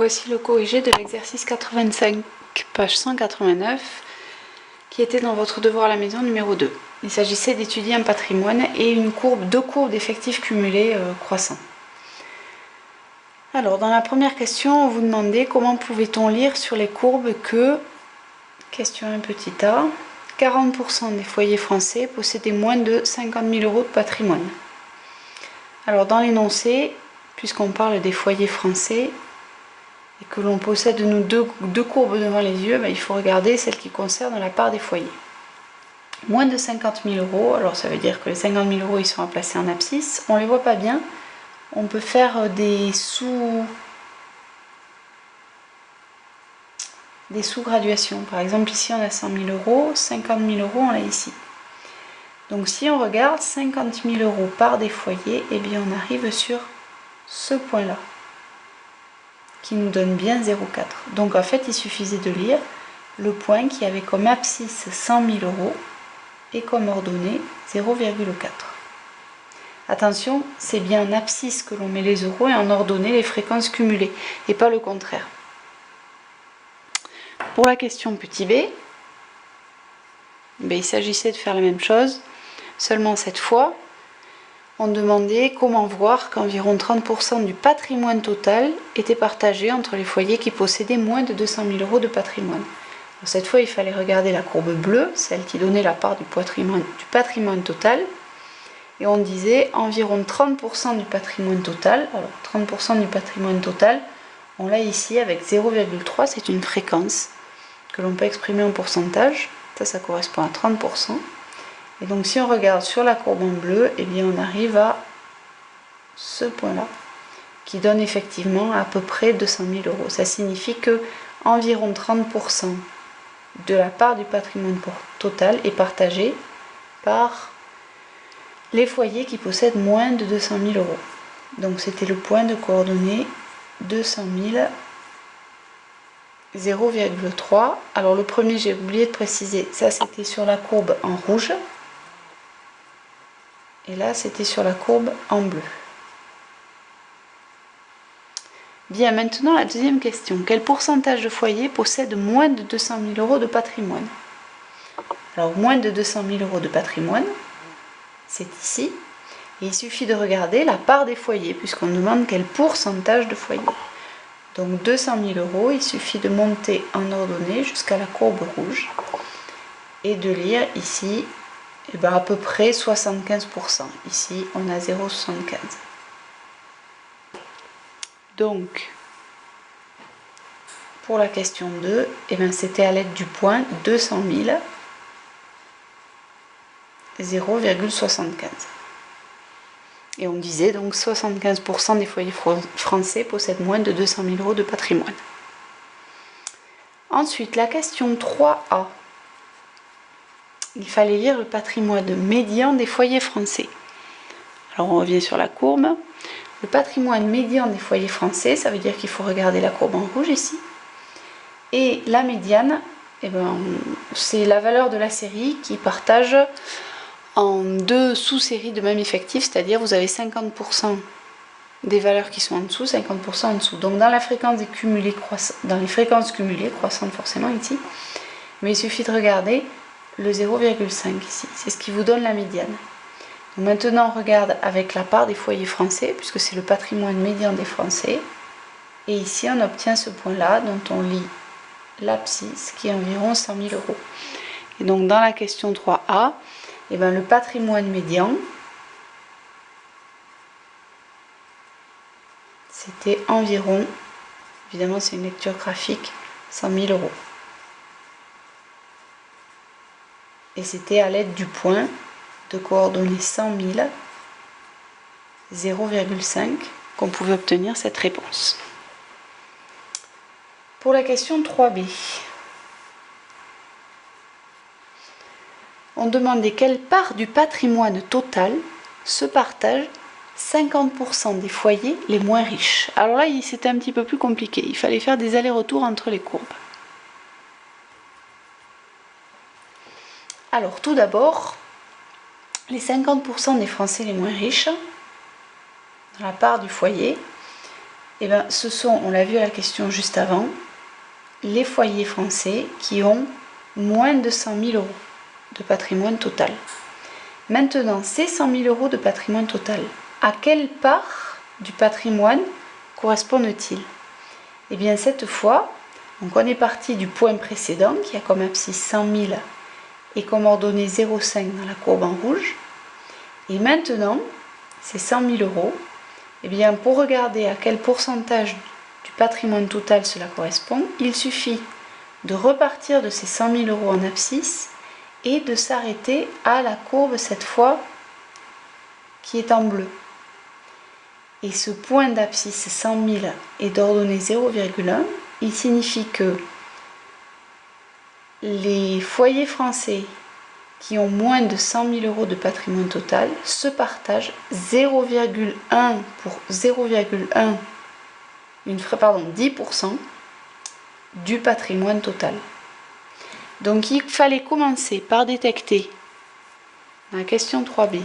Voici le corrigé de l'exercice 85, page 189, qui était dans votre devoir à la maison numéro 2. Il s'agissait d'étudier un patrimoine et deux courbes d'effectifs cumulés croissants. Alors, dans la première question, on vous demandait comment pouvait-on lire sur les courbes que, question 1 petit a, 40% des foyers français possédaient moins de 50 000 euros de patrimoine. Alors, dans l'énoncé, puisqu'on parle des foyers français, et que l'on possède nous deux courbes devant les yeux, il faut regarder celle qui concerne la part des foyers. Moins de 50 000 euros, alors ça veut dire que les 50 000 euros ils sont à placer en abscisse. On ne les voit pas bien. On peut faire des sous-graduations. Par exemple, ici on a 100 000 euros, 50 000 euros on l'a ici. Donc si on regarde 50 000 euros par des foyers, eh bien on arrive sur ce point-là, qui nous donne bien 0,4. Donc en fait, il suffisait de lire le point qui avait comme abscisse 100 000 euros et comme ordonnée 0,4. Attention, c'est bien en abscisse que l'on met les euros et en ordonnée les fréquences cumulées, et pas le contraire. Pour la question petit b, il s'agissait de faire la même chose, seulement cette fois, on demandait comment voir qu'environ 30% du patrimoine total était partagé entre les foyers qui possédaient moins de 200 000 euros de patrimoine. Alors cette fois, il fallait regarder la courbe bleue, celle qui donnait la part du patrimoine total. Et on disait environ 30% du patrimoine total. Alors 30% du patrimoine total, on l'a ici avec 0,3, c'est une fréquence que l'on peut exprimer en pourcentage. Ça correspond à 30%. Et donc si on regarde sur la courbe en bleu, eh bien on arrive à ce point-là, qui donne effectivement à peu près 200 000 euros. Ça signifie que environ 30% de la part du patrimoine total est partagée par les foyers qui possèdent moins de 200 000 euros. Donc c'était le point de coordonnées 200 000, 0,3. Alors le premier, j'ai oublié de préciser, ça c'était sur la courbe en rouge. Et là, c'était sur la courbe en bleu. Bien, maintenant la deuxième question. Quel pourcentage de foyers possède moins de 200 000 euros de patrimoine? Alors, moins de 200 000 euros de patrimoine, c'est ici. Et il suffit de regarder la part des foyers, puisqu'on demande quel pourcentage de foyers. Donc, 200 000 euros, il suffit de monter en ordonnée jusqu'à la courbe rouge et de lire ici à peu près 75%. Ici, on a 0,75. Donc, pour la question 2, c'était à l'aide du point 200 000, 0,75. Et on disait donc 75% des foyers français possèdent moins de 200 000 euros de patrimoine. Ensuite, la question 3a. Il fallait lire le patrimoine médian des foyers français. Alors on revient sur la courbe. Le patrimoine médian des foyers français, ça veut dire qu'il faut regarder la courbe en rouge ici. Et la médiane, c'est la valeur de la série qui partage en deux sous-séries de même effectif, c'est-à-dire vous avez 50% des valeurs qui sont en dessous, 50% en dessous. Donc dans la fréquence des cumulés dans les fréquences cumulées, croissantes forcément ici, mais il suffit de regarder le 0,5 ici, c'est ce qui vous donne la médiane. Donc maintenant on regarde avec la part des foyers français, puisque c'est le patrimoine médian des Français, et ici on obtient ce point-là dont on lit l'abscisse qui est environ 100 000 euros. Et donc dans la question 3a, le patrimoine médian, c'était environ, évidemment c'est une lecture graphique, 100 000 euros. Et c'était à l'aide du point de coordonnées 100 000, 0,5 qu'on pouvait obtenir cette réponse. Pour la question 3b, on demandait quelle part du patrimoine total se partage 50% des foyers les moins riches. Alors là, c'était un petit peu plus compliqué. Il fallait faire des allers-retours entre les courbes. Alors tout d'abord, les 50% des Français les moins riches, dans la part du foyer, Eh bien, ce sont, on l'a vu à la question juste avant, les foyers français qui ont moins de 100 000 euros de patrimoine total. Maintenant, ces 100 000 euros de patrimoine total, à quelle part du patrimoine correspondent-ils? Eh bien, cette fois, donc on est parti du point précédent qui a comme abscisse 100 000 et comme ordonnée 0,5 dans la courbe en rouge. Et maintenant, ces 100 000 euros, eh bien, pour regarder à quel pourcentage du patrimoine total cela correspond, il suffit de repartir de ces 100 000 euros en abscisse et de s'arrêter à la courbe cette fois qui est en bleu. Et ce point d'abscisse 100 000 est d'ordonnée 0,1. Il signifie que les foyers français qui ont moins de 100 000 euros de patrimoine total se partagent 0,1 pour 0,1, 10% du patrimoine total. Donc il fallait commencer par détecter, dans la question 3b,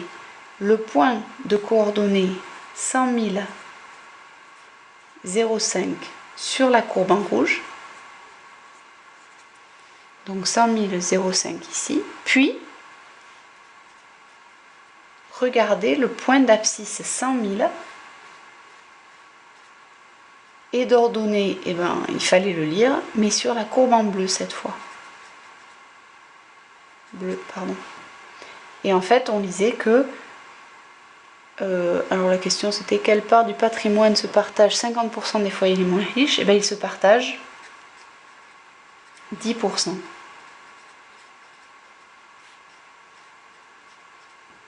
le point de coordonnées 100 000, 0,5 sur la courbe en rouge. Donc 100 000, 0,5 ici. Puis, regardez le point d'abscisse 100 000 et d'ordonnée, eh ben, il fallait le lire, mais sur la courbe en bleu cette fois. Bleu, pardon. Et en fait, on lisait que, alors la question c'était quelle part du patrimoine se partage 50% des foyers les moins riches? Eh bien, ils se partagent 10%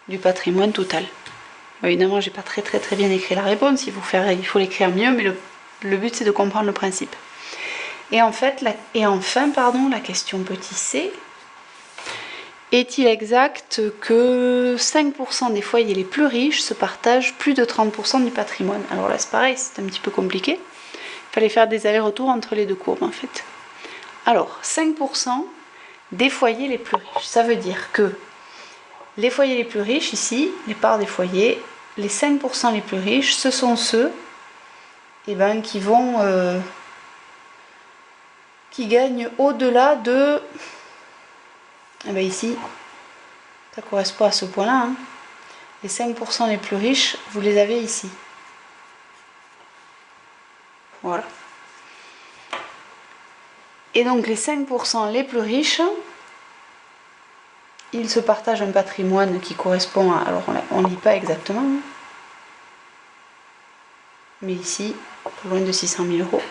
du patrimoine total. Évidemment, j'ai pas très bien écrit la réponse, il faut l'écrire mieux, mais le but c'est de comprendre le principe. Et enfin, la question petit c, est-il exact que 5% des foyers les plus riches se partagent plus de 30% du patrimoine? Alors là c'est pareil, c'est un petit peu compliqué. Il fallait faire des allers-retours entre les deux courbes en fait. Alors, 5% des foyers les plus riches, ça veut dire que les foyers les plus riches, ici, les parts des foyers, les 5% les plus riches, ce sont ceux qui gagnent au-delà de... ici, ça correspond à ce point-là. Hein. Les 5% les plus riches, vous les avez ici. Voilà. Et donc les 5% les plus riches, ils se partagent un patrimoine qui correspond à... Alors on ne lit pas exactement, hein, mais ici, pas loin de 600 000 euros.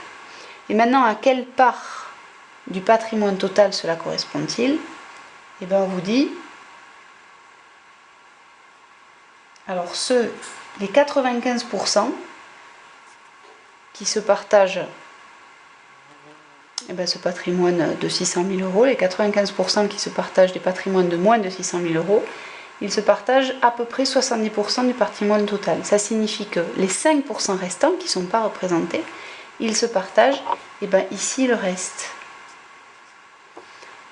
Et maintenant, à quelle part du patrimoine total cela correspond-il? Eh bien, on vous dit... Alors, les 95% qui se partagent ce patrimoine de 600 000 euros, les 95% qui se partagent des patrimoines de moins de 600 000 euros, ils se partagent à peu près 70% du patrimoine total. Ça signifie que les 5% restants qui ne sont pas représentés, ils se partagent ici le reste.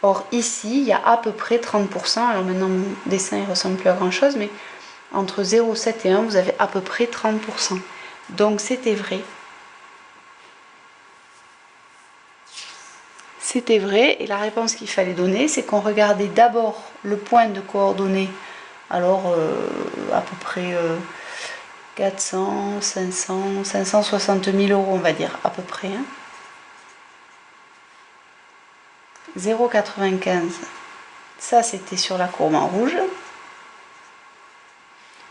Or ici, il y a à peu près 30%, alors maintenant mon dessin ne ressemble plus à grand chose, mais entre 0,7 et 1, vous avez à peu près 30%. Donc c'était vrai. C'était vrai, et la réponse qu'il fallait donner, c'est qu'on regardait d'abord le point de coordonnées, alors à peu près 400, 500, 560 000 euros, on va dire, à peu près. Hein. 0,95, ça c'était sur la courbe en rouge.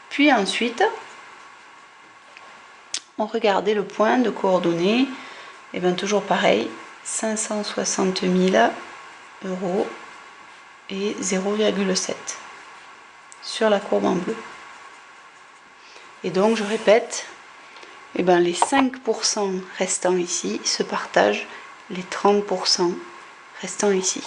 Puis ensuite, on regardait le point de coordonnées, et bien toujours pareil, 560 000 euros et 0,7 sur la courbe en bleu. Et donc je répète, les 5% restants ici se partagent les 30% restants ici.